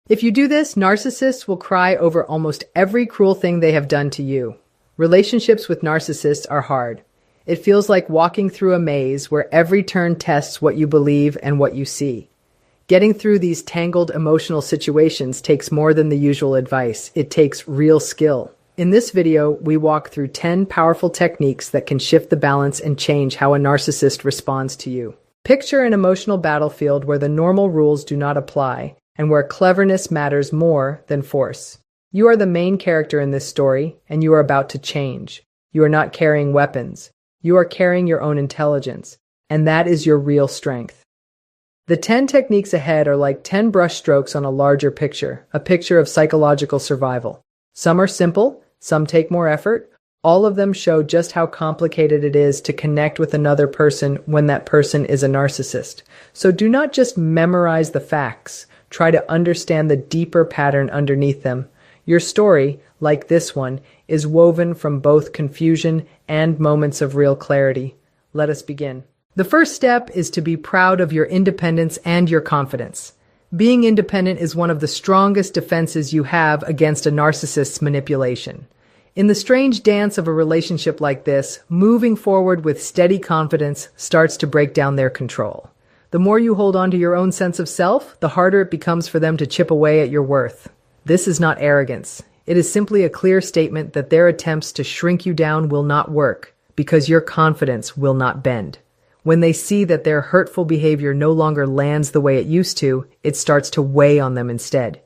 If you do this, narcissists will cry over almost every cruel thing they have done to you. Relationships with narcissists are hard. It feels like walking through a maze where every turn tests what you believe and what you see. Getting through these tangled emotional situations takes more than the usual advice. It takes real skill. In this video, we walk through 10 powerful techniques that can shift the balance and change how a narcissist responds to you. Picture an emotional battlefield where the normal rules do not apply and where cleverness matters more than force. You are the main character in this story, and you are about to change. You are not carrying weapons. You are carrying your own intelligence, and that is your real strength. The 10 techniques ahead are like 10 brush strokes on a larger picture, a picture of psychological survival. Some are simple, some take more effort. All of them show just how complicated it is to connect with another person when that person is a narcissist. So do not just memorize the facts. Try to understand the deeper pattern underneath them. Your story, like this one, is woven from both confusion and moments of real clarity. Let us begin. The first step is to be proud of your independence and your confidence. Being independent is one of the strongest defenses you have against a narcissist's manipulation. In the strange dance of a relationship like this, moving forward with steady confidence starts to break down their control. The more you hold on to your own sense of self, the harder it becomes for them to chip away at your worth. This is not arrogance. It is simply a clear statement that their attempts to shrink you down will not work because your confidence will not bend. When they see that their hurtful behavior no longer lands the way it used to, it starts to weigh on them instead.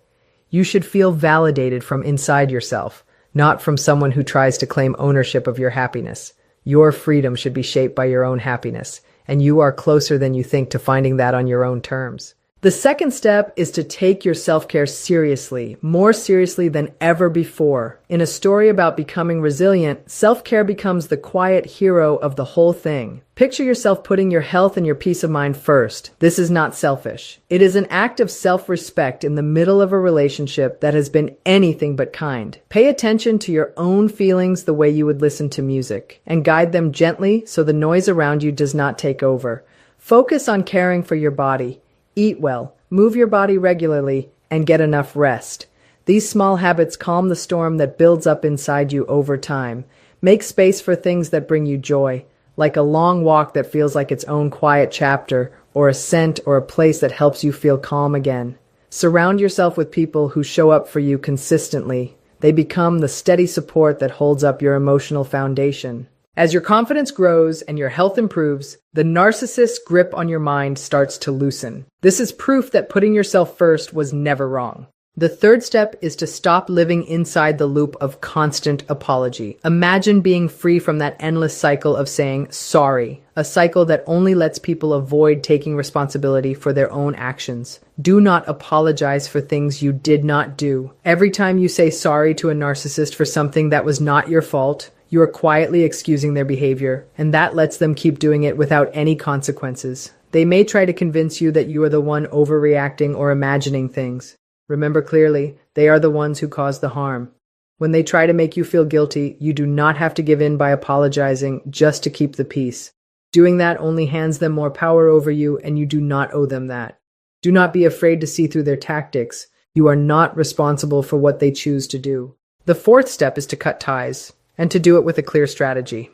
You should feel validated from inside yourself, not from someone who tries to claim ownership of your happiness. Your freedom should be shaped by your own happiness, and you are closer than you think to finding that on your own terms. The second step is to take your self-care seriously, more seriously than ever before. In a story about becoming resilient, self-care becomes the quiet hero of the whole thing. Picture yourself putting your health and your peace of mind first. This is not selfish. It is an act of self-respect in the middle of a relationship that has been anything but kind. Pay attention to your own feelings the way you would listen to music, and guide them gently so the noise around you does not take over. Focus on caring for your body. Eat well, move your body regularly, and get enough rest. These small habits calm the storm that builds up inside you over time. Make space for things that bring you joy, like a long walk that feels like its own quiet chapter, or a scent or a place that helps you feel calm again. Surround yourself with people who show up for you consistently. They become the steady support that holds up your emotional foundation. As your confidence grows and your health improves, the narcissist's grip on your mind starts to loosen. This is proof that putting yourself first was never wrong. The third step is to stop living inside the loop of constant apology. Imagine being free from that endless cycle of saying sorry, a cycle that only lets people avoid taking responsibility for their own actions. Do not apologize for things you did not do. Every time you say sorry to a narcissist for something that was not your fault, you are quietly excusing their behavior, and that lets them keep doing it without any consequences. They may try to convince you that you are the one overreacting or imagining things. Remember clearly, they are the ones who cause the harm. When they try to make you feel guilty, you do not have to give in by apologizing just to keep the peace. Doing that only hands them more power over you, and you do not owe them that. Do not be afraid to see through their tactics. You are not responsible for what they choose to do. The fourth step is to cut ties, and to do it with a clear strategy.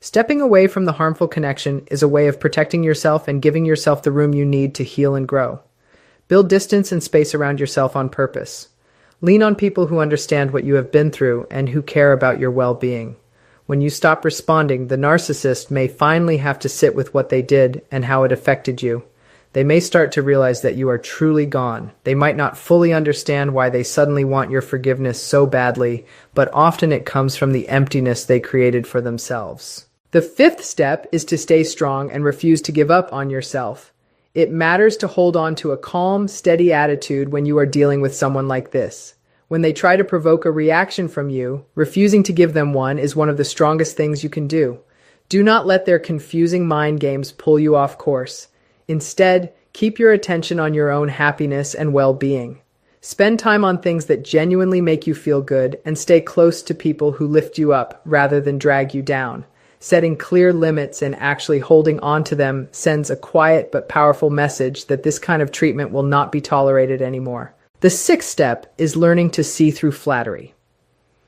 Stepping away from the harmful connection is a way of protecting yourself and giving yourself the room you need to heal and grow. Build distance and space around yourself on purpose. Lean on people who understand what you have been through and who care about your well-being. When you stop responding, the narcissist may finally have to sit with what they did and how it affected you. They may start to realize that you are truly gone. They might not fully understand why they suddenly want your forgiveness so badly, but often it comes from the emptiness they created for themselves. The fifth step is to stay strong and refuse to give up on yourself. It matters to hold on to a calm, steady attitude when you are dealing with someone like this. When they try to provoke a reaction from you, refusing to give them one is one of the strongest things you can do. Do not let their confusing mind games pull you off course. Instead, keep your attention on your own happiness and well-being. Spend time on things that genuinely make you feel good and stay close to people who lift you up rather than drag you down. Setting clear limits and actually holding on to them sends a quiet but powerful message that this kind of treatment will not be tolerated anymore. The sixth step is learning to see through flattery.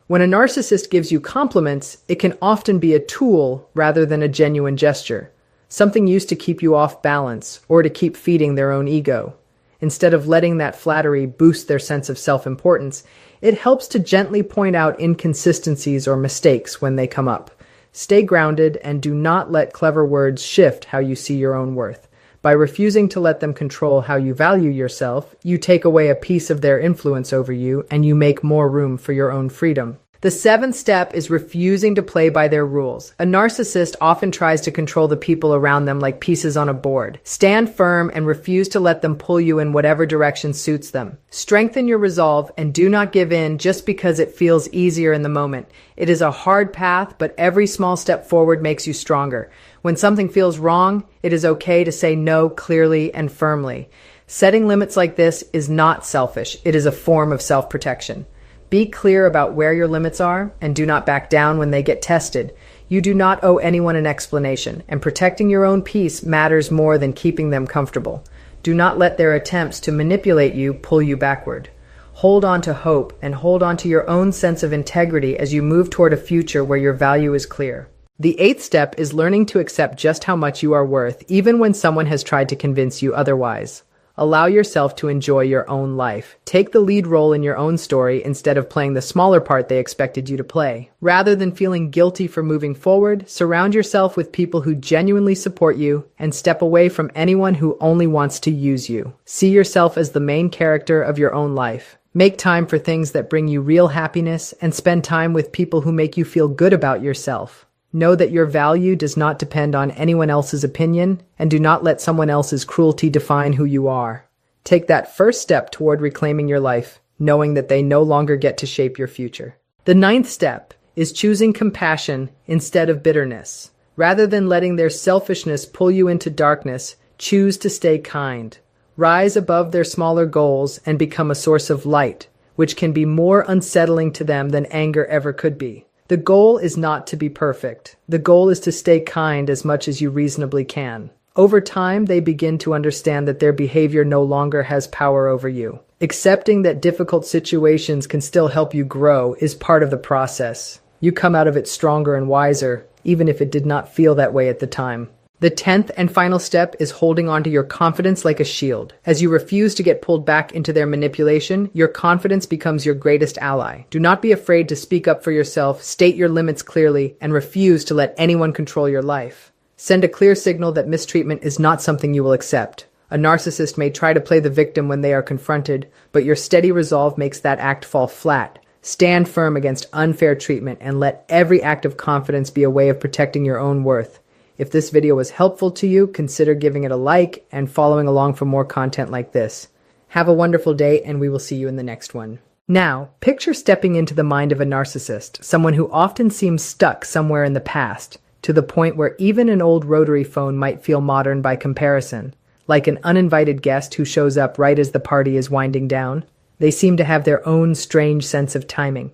When a narcissist gives you compliments, it can often be a tool rather than a genuine gesture, something used to keep you off balance or to keep feeding their own ego. Instead of letting that flattery boost their sense of self-importance, it helps to gently point out inconsistencies or mistakes when they come up. Stay grounded and do not let clever words shift how you see your own worth. By refusing to let them control how you value yourself, you take away a piece of their influence over you and you make more room for your own freedom. The seventh step is refusing to play by their rules. A narcissist often tries to control the people around them like pieces on a board. Stand firm and refuse to let them pull you in whatever direction suits them. Strengthen your resolve and do not give in just because it feels easier in the moment. It is a hard path, but every small step forward makes you stronger. When something feels wrong, it is okay to say no clearly and firmly. Setting limits like this is not selfish. It is a form of self-protection. Be clear about where your limits are and do not back down when they get tested. You do not owe anyone an explanation, and protecting your own peace matters more than keeping them comfortable. Do not let their attempts to manipulate you pull you backward. Hold on to hope and hold on to your own sense of integrity as you move toward a future where your value is clear. The eighth step is learning to accept just how much you are worth, even when someone has tried to convince you otherwise. Allow yourself to enjoy your own life. Take the lead role in your own story instead of playing the smaller part they expected you to play. Rather than feeling guilty for moving forward, surround yourself with people who genuinely support you and step away from anyone who only wants to use you. See yourself as the main character of your own life. Make time for things that bring you real happiness and spend time with people who make you feel good about yourself. Know that your value does not depend on anyone else's opinion, and do not let someone else's cruelty define who you are. Take that first step toward reclaiming your life, knowing that they no longer get to shape your future. The ninth step is choosing compassion instead of bitterness. Rather than letting their selfishness pull you into darkness, choose to stay kind. Rise above their smaller goals and become a source of light, which can be more unsettling to them than anger ever could be. The goal is not to be perfect. The goal is to stay kind as much as you reasonably can. Over time, they begin to understand that their behavior no longer has power over you. Accepting that difficult situations can still help you grow is part of the process. You come out of it stronger and wiser, even if it did not feel that way at the time. The 10th and final step is holding on to your confidence like a shield. As you refuse to get pulled back into their manipulation, your confidence becomes your greatest ally. Do not be afraid to speak up for yourself, state your limits clearly, and refuse to let anyone control your life. Send a clear signal that mistreatment is not something you will accept. A narcissist may try to play the victim when they are confronted, but your steady resolve makes that act fall flat. Stand firm against unfair treatment and let every act of confidence be a way of protecting your own worth. If this video was helpful to you, consider giving it a like and following along for more content like this. Have a wonderful day, and we will see you in the next one. Now, picture stepping into the mind of a narcissist, someone who often seems stuck somewhere in the past, to the point where even an old rotary phone might feel modern by comparison, like an uninvited guest who shows up right as the party is winding down. They seem to have their own strange sense of timing.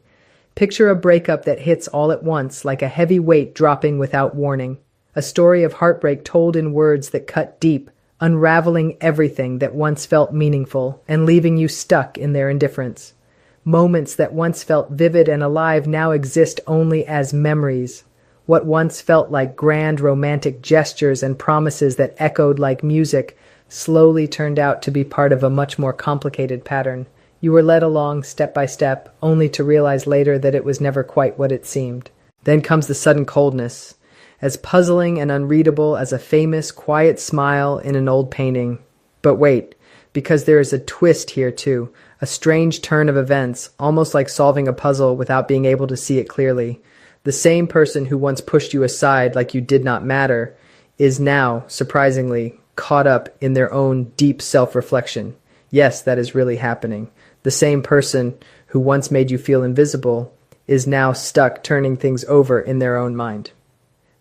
Picture a breakup that hits all at once, like a heavy weight dropping without warning. A story of heartbreak told in words that cut deep, unraveling everything that once felt meaningful and leaving you stuck in their indifference. Moments that once felt vivid and alive now exist only as memories. What once felt like grand romantic gestures and promises that echoed like music slowly turned out to be part of a much more complicated pattern. You were led along step by step, only to realize later that it was never quite what it seemed. Then comes the sudden coldness, as puzzling and unreadable as a famous, quiet smile in an old painting. But wait, because there is a twist here too, a strange turn of events, almost like solving a puzzle without being able to see it clearly. The same person who once pushed you aside like you did not matter is now, surprisingly, caught up in their own deep self-reflection. Yes, that is really happening. The same person who once made you feel invisible is now stuck turning things over in their own mind.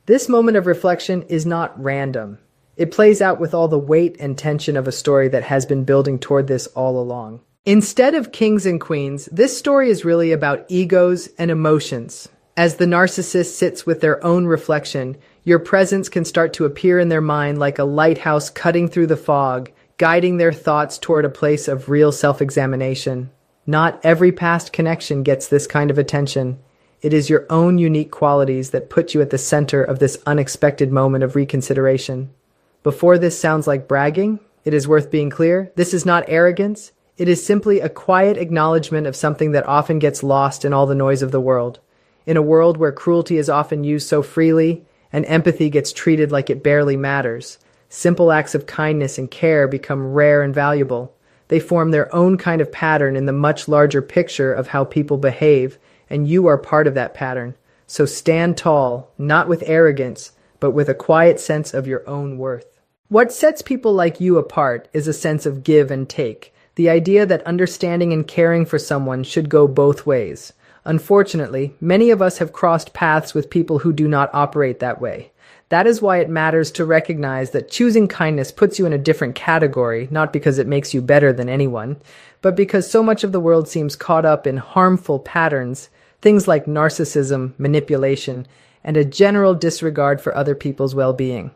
This moment of reflection is not random. It plays out with all the weight and tension of a story that has been building toward this all along. Instead of kings and queens, this story is really about egos and emotions. As the narcissist sits with their own reflection, your presence can start to appear in their mind like a lighthouse cutting through the fog, guiding their thoughts toward a place of real self-examination. Not every past connection gets this kind of attention. It is your own unique qualities that put you at the center of this unexpected moment of reconsideration. Before this sounds like bragging, it is worth being clear, this is not arrogance. It is simply a quiet acknowledgement of something that often gets lost in all the noise of the world. In a world where cruelty is often used so freely, and empathy gets treated like it barely matters, simple acts of kindness and care become rare and valuable. They form their own kind of pattern in the much larger picture of how people behave, and you are part of that pattern. So stand tall, not with arrogance, but with a quiet sense of your own worth. What sets people like you apart is a sense of give and take, the idea that understanding and caring for someone should go both ways. Unfortunately, many of us have crossed paths with people who do not operate that way. That is why it matters to recognize that choosing kindness puts you in a different category, not because it makes you better than anyone, but because so much of the world seems caught up in harmful patterns, things like narcissism, manipulation, and a general disregard for other people's well-being.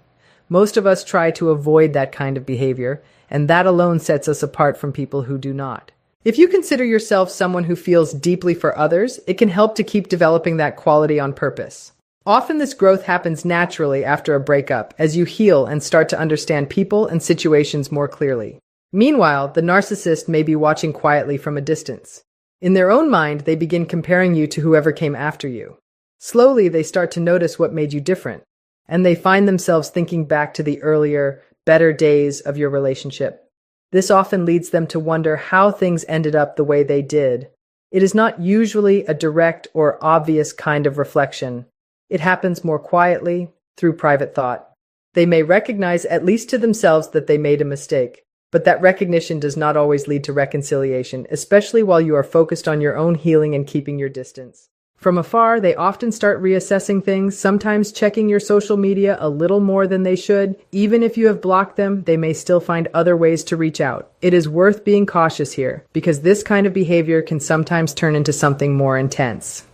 Most of us try to avoid that kind of behavior, and that alone sets us apart from people who do not. If you consider yourself someone who feels deeply for others, it can help to keep developing that quality on purpose. Often this growth happens naturally after a breakup, as you heal and start to understand people and situations more clearly. Meanwhile, the narcissist may be watching quietly from a distance. In their own mind, they begin comparing you to whoever came after you. Slowly, they start to notice what made you different, and they find themselves thinking back to the earlier, better days of your relationship. This often leads them to wonder how things ended up the way they did. It is not usually a direct or obvious kind of reflection. It happens more quietly, through private thought. They may recognize, at least to themselves, that they made a mistake, but that recognition does not always lead to reconciliation, especially while you are focused on your own healing and keeping your distance. From afar, they often start reassessing things, sometimes checking your social media a little more than they should. Even if you have blocked them, they may still find other ways to reach out. It is worth being cautious here, because this kind of behavior can sometimes turn into something more intense.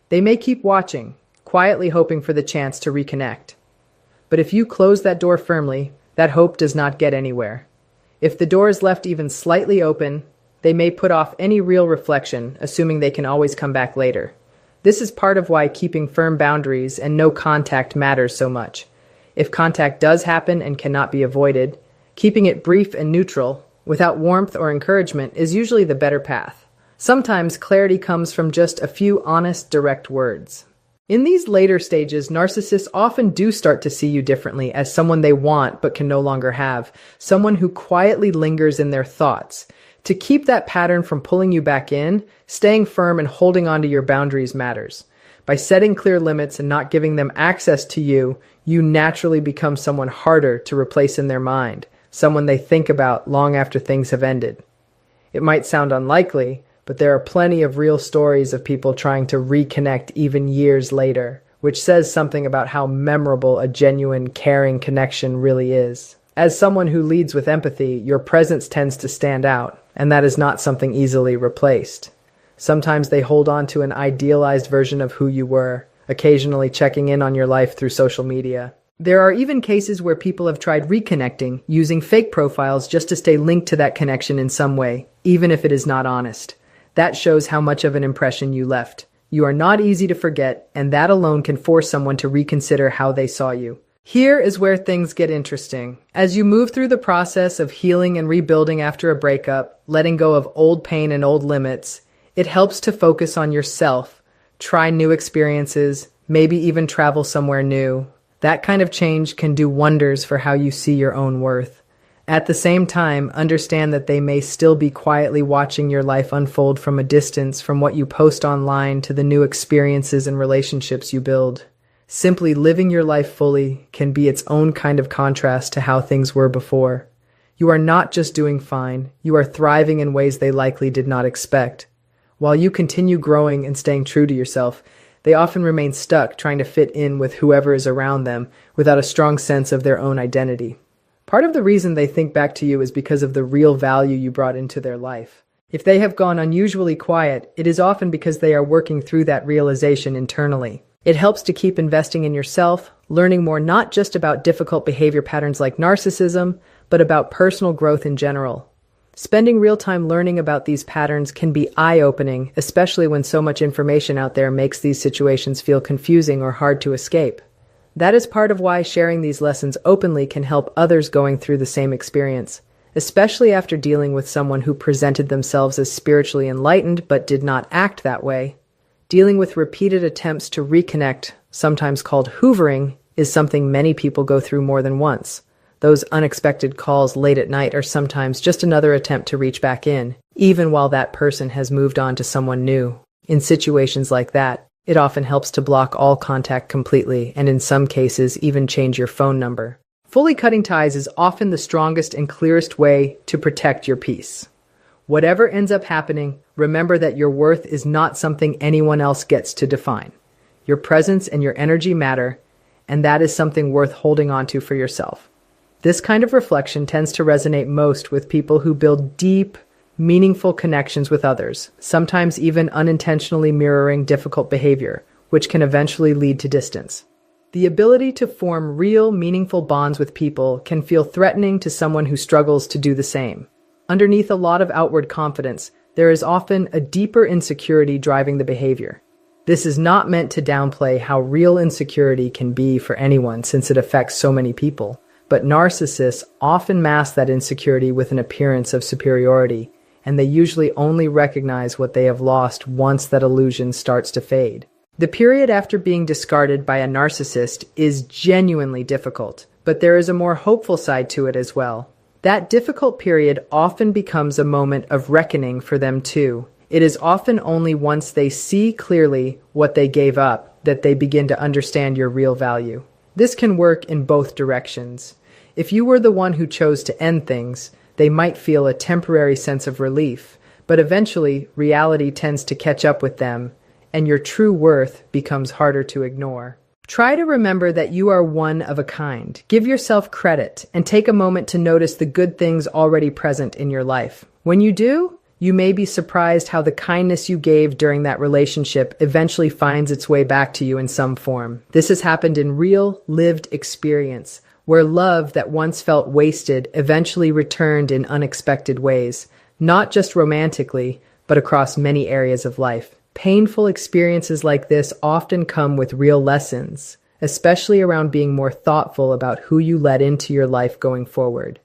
They may keep watching, quietly hoping for the chance to reconnect. But if you close that door firmly, that hope does not get anywhere. If the door is left even slightly open, they may put off any real reflection, assuming they can always come back later. This is part of why keeping firm boundaries and no contact matters so much. If contact does happen and cannot be avoided, keeping it brief and neutral, without warmth or encouragement, is usually the better path. Sometimes clarity comes from just a few honest, direct words. In these later stages, narcissists often do start to see you differently as someone they want but can no longer have, someone who quietly lingers in their thoughts. To keep that pattern from pulling you back in, staying firm and holding on to your boundaries matters. By setting clear limits and not giving them access to you, you naturally become someone harder to replace in their mind, someone they think about long after things have ended. It might sound unlikely, but there are plenty of real stories of people trying to reconnect even years later, which says something about how memorable a genuine, caring connection really is. As someone who leads with empathy, your presence tends to stand out, and that is not something easily replaced. Sometimes they hold on to an idealized version of who you were, occasionally checking in on your life through social media. There are even cases where people have tried reconnecting, using fake profiles just to stay linked to that connection in some way, even if it is not honest. That shows how much of an impression you left. You are not easy to forget, and that alone can force someone to reconsider how they saw you. Here is where things get interesting. As you move through the process of healing and rebuilding after a breakup, letting go of old pain and old limits, it helps to focus on yourself, try new experiences, maybe even travel somewhere new. That kind of change can do wonders for how you see your own worth. At the same time, understand that they may still be quietly watching your life unfold from a distance, from what you post online to the new experiences and relationships you build. Simply living your life fully can be its own kind of contrast to how things were before. You are not just doing fine, you are thriving in ways they likely did not expect. While you continue growing and staying true to yourself, they often remain stuck trying to fit in with whoever is around them without a strong sense of their own identity. Part of the reason they think back to you is because of the real value you brought into their life. If they have gone unusually quiet, it is often because they are working through that realization internally. It helps to keep investing in yourself, learning more not just about difficult behavior patterns like narcissism, but about personal growth in general. Spending real time learning about these patterns can be eye-opening, especially when so much information out there makes these situations feel confusing or hard to escape. That is part of why sharing these lessons openly can help others going through the same experience, especially after dealing with someone who presented themselves as spiritually enlightened but did not act that way. Dealing with repeated attempts to reconnect, sometimes called hoovering, is something many people go through more than once. Those unexpected calls late at night are sometimes just another attempt to reach back in, even while that person has moved on to someone new. In situations like that, it often helps to block all contact completely, and in some cases, even change your phone number. Fully cutting ties is often the strongest and clearest way to protect your peace. Whatever ends up happening, remember that your worth is not something anyone else gets to define. Your presence and your energy matter, and that is something worth holding on to for yourself. This kind of reflection tends to resonate most with people who build deep, meaningful connections with others, sometimes even unintentionally mirroring difficult behavior, which can eventually lead to distance. The ability to form real, meaningful bonds with people can feel threatening to someone who struggles to do the same. Underneath a lot of outward confidence, there is often a deeper insecurity driving the behavior. This is not meant to downplay how real insecurity can be for anyone since it affects so many people, but narcissists often mask that insecurity with an appearance of superiority, and they usually only recognize what they have lost once that illusion starts to fade. The period after being discarded by a narcissist is genuinely difficult, but there is a more hopeful side to it as well. That difficult period often becomes a moment of reckoning for them too. It is often only once they see clearly what they gave up that they begin to understand your real value. This can work in both directions. If you were the one who chose to end things, they might feel a temporary sense of relief, but eventually reality tends to catch up with them, and your true worth becomes harder to ignore. Try to remember that you are one of a kind. Give yourself credit and take a moment to notice the good things already present in your life. When you do, you may be surprised how the kindness you gave during that relationship eventually finds its way back to you in some form. This has happened in real, lived experience, where love that once felt wasted eventually returned in unexpected ways, not just romantically, but across many areas of life. Painful experiences like this often come with real lessons, especially around being more thoughtful about who you let into your life going forward.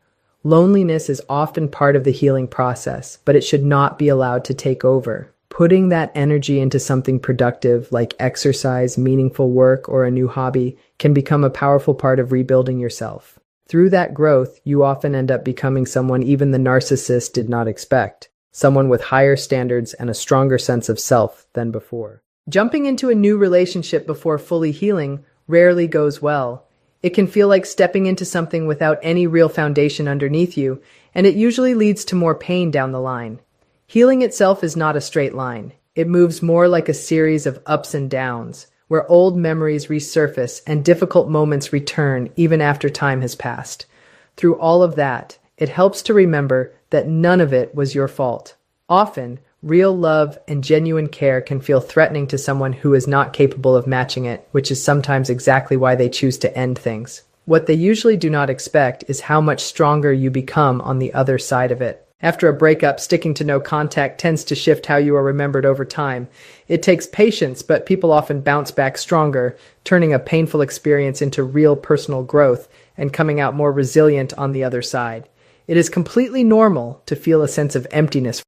Loneliness is often part of the healing process, but it should not be allowed to take over. Putting that energy into something productive like exercise, meaningful work, or a new hobby can become a powerful part of rebuilding yourself. Through that growth, you often end up becoming someone even the narcissist did not expect, someone with higher standards and a stronger sense of self than before. Jumping into a new relationship before fully healing rarely goes well. It can feel like stepping into something without any real foundation underneath you, and it usually leads to more pain down the line. Healing itself is not a straight line. It moves more like a series of ups and downs, where old memories resurface and difficult moments return even after time has passed. Through all of that, it helps to remember that none of it was your fault. Often, real love and genuine care can feel threatening to someone who is not capable of matching it, which is sometimes exactly why they choose to end things. What they usually do not expect is how much stronger you become on the other side of it. After a breakup, sticking to no contact tends to shift how you are remembered over time. It takes patience, but people often bounce back stronger, turning a painful experience into real personal growth and coming out more resilient on the other side. It is completely normal to feel a sense of emptiness